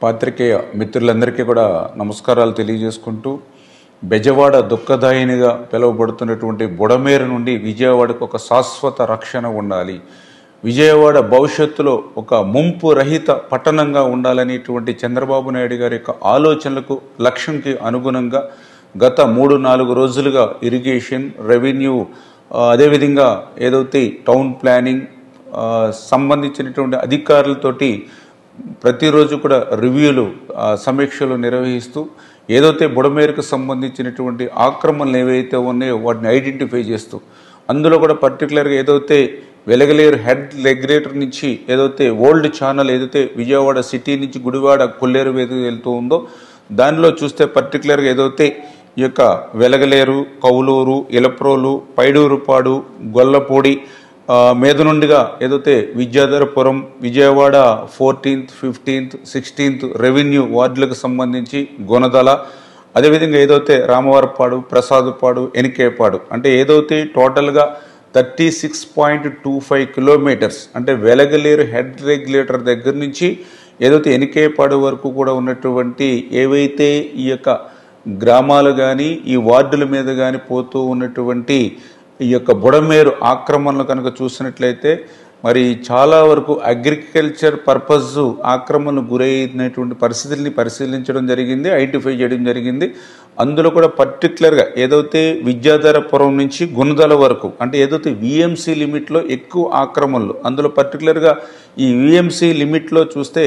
పాత్రికేయ మిత్రులందరికీ కూడా నమస్కారాలు తెలియజేసుకుంటూ బెజవాడ దుఃఖదాయినిగా పిలువబడుతున్నటువంటి బుడమేరు నుండి విజయవాడకు ఒక శాశ్వత రక్షణ ఉండాలి, విజయవాడ భవిష్యత్తులో ఒక ముంపు రహిత పట్టణంగా ఉండాలనేటువంటి చంద్రబాబు నాయుడు గారి యొక్క ఆలోచనలకు లక్ష్యంకి అనుగుణంగా గత 3-4 రోజులుగా ఇరిగేషన్, రెవెన్యూ, అదేవిధంగా ఏదైతే టౌన్ ప్లానింగ్ సంబంధించినటువంటి అధికారులతోటి ప్రతిరోజు కూడా రివ్యూలు, సమీక్షలు నిర్వహిస్తూ ఏదైతే బుడమేరుకు సంబంధించినటువంటి ఆక్రమణలు ఏవైతే ఉన్నాయో వాటిని ఐడెంటిఫై చేస్తూ అందులో కూడా పర్టికులర్గా ఏదైతే వెలగలేరు హెడ్ రెగ్యులేటర్ నుంచి ఏదైతే ఓల్డ్ ఛానల్ ఏదైతే విజయవాడ సిటీ నుంచి గుడివాడ కొల్లేరు మీదకి వెళ్తూ ఉందో దానిలో చూస్తే పర్టికులర్గా ఏదైతే ఈ యొక్క వెలగలేరు, కౌలూరు, ఇలప్రోలు, పైడూరుపాడు, గొల్లపూడి మీద నుండిగా ఏదైతే Vidyadharapuram, Vijayawada 14th, 15th, 16th revenue వార్డులకు సంబంధించి గొనదల, అదేవిధంగా ఏదైతే రామవరపాడు, ప్రసాదపాడు, ఎనికేపాడు అంటే ఏదైతే టోటల్గా 36.25 కిలోమీటర్స్ అంటే వెలగలేరు హెడ్ రెగ్యులేటర్ దగ్గర నుంచి ఏదైతే ఎనికేపాడు వరకు కూడా ఉన్నటువంటి ఏవైతే ఈ యొక్క గ్రామాలు కానీ ఈ వార్డుల మీద కానీ పోతూ ఉన్నటువంటి ఈ యొక్క బుడమేరు ఆక్రమణలు కనుక చూసినట్లయితే మరి చాలా వరకు అగ్రికల్చర్ పర్పస్ ఆక్రమణలు గురైనటువంటి పరిస్థితుల్ని పరిశీలించడం జరిగింది, ఐడెంటిఫై చేయడం జరిగింది. అందులో కూడా పర్టికులర్గా ఏదైతే విద్యాధరపురం నుంచి గుణదల వరకు అంటే ఏదైతే విఎంసీ లిమిట్లో ఎక్కువ ఆక్రమణలు, అందులో పర్టికులర్గా ఈ విఎంసీ లిమిట్లో చూస్తే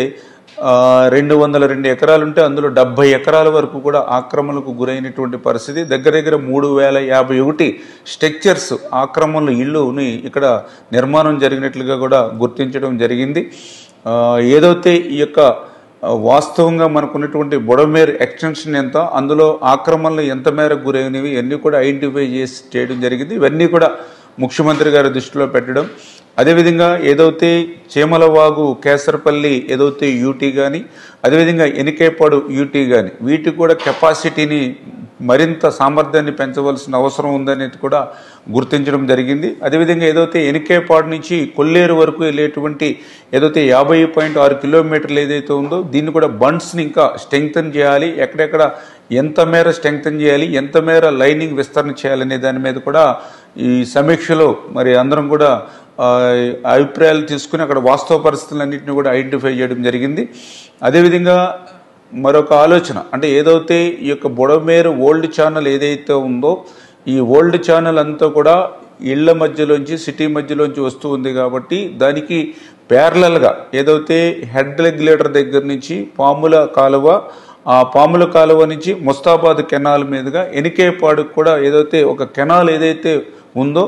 202 ఎకరాలు ఉంటే అందులో 70 ఎకరాల వరకు కూడా ఆక్రమణలకు గురైనటువంటి పరిస్థితి. దగ్గర దగ్గర 3051 స్ట్రక్చర్స్ ఆక్రమణలు ఇళ్ళుని ఇక్కడ నిర్మాణం జరిగినట్లుగా కూడా గుర్తించడం జరిగింది. ఏదైతే ఈ యొక్క వాస్తవంగా మనకున్నటువంటి బుడమేరు ఎక్స్టెన్షన్ ఎంత, అందులో ఆక్రమణలు ఎంత మేరకు గురైనవి ఇవన్నీ కూడా ఐడెంటిఫై చేసి చేయడం జరిగింది. ఇవన్నీ కూడా ముఖ్యమంత్రి గారి దృష్టిలో పెట్టడం, అదేవిధంగా ఏదైతే చేమలవాగు, కేసరపల్లి ఏదైతే యూటీ కానీ, అదేవిధంగా ఎనికేపాడు యూటీ కానీ వీటికి కూడా కెపాసిటీని మరింత సామర్థ్యాన్ని పెంచవలసిన అవసరం ఉందనేది కూడా గుర్తించడం జరిగింది. అదేవిధంగా ఏదైతే ఎనికేపాడు నుంచి కొల్లేరు వరకు వెళ్ళేటువంటి ఏదైతే 50.6 కిలోమీటర్లు ఏదైతే ఉందో దీన్ని కూడా బండ్స్ని ఇంకా స్ట్రెంగ్తన్ చేయాలి, ఎక్కడెక్కడ ఎంత మేర స్ట్రెంగ్తన్ చేయాలి, ఎంత మేర లైనింగ్ విస్తరణ చేయాలనే దాని మీద కూడా ఈ సమీక్షలో మరి అందరం కూడా అభిప్రాయాలు తీసుకుని అక్కడ వాస్తవ పరిస్థితులన్నింటినీ కూడా ఐడెంటిఫై చేయడం జరిగింది. అదేవిధంగా మరొక ఆలోచన అంటే ఏదైతే ఈ యొక్క బుడమేరు ఓల్డ్ ఛానల్ ఏదైతే ఉందో ఈ ఓల్డ్ ఛానల్ అంతా కూడా ఇళ్ల మధ్యలోంచి సిటీ మధ్యలోంచి వస్తూ ఉంది కాబట్టి దానికి ప్యారలల్గా ఏదైతే హెడ్ రెగ్యులేటర్ దగ్గర నుంచి పాముల కాలువ, ఆ పాముల కాలువ నుంచి ముస్తాబాద్ కెనాల్ మీదుగా ఎనికేపాడుకు కూడా ఏదైతే ఒక కెనాల్ ఏదైతే ఉందో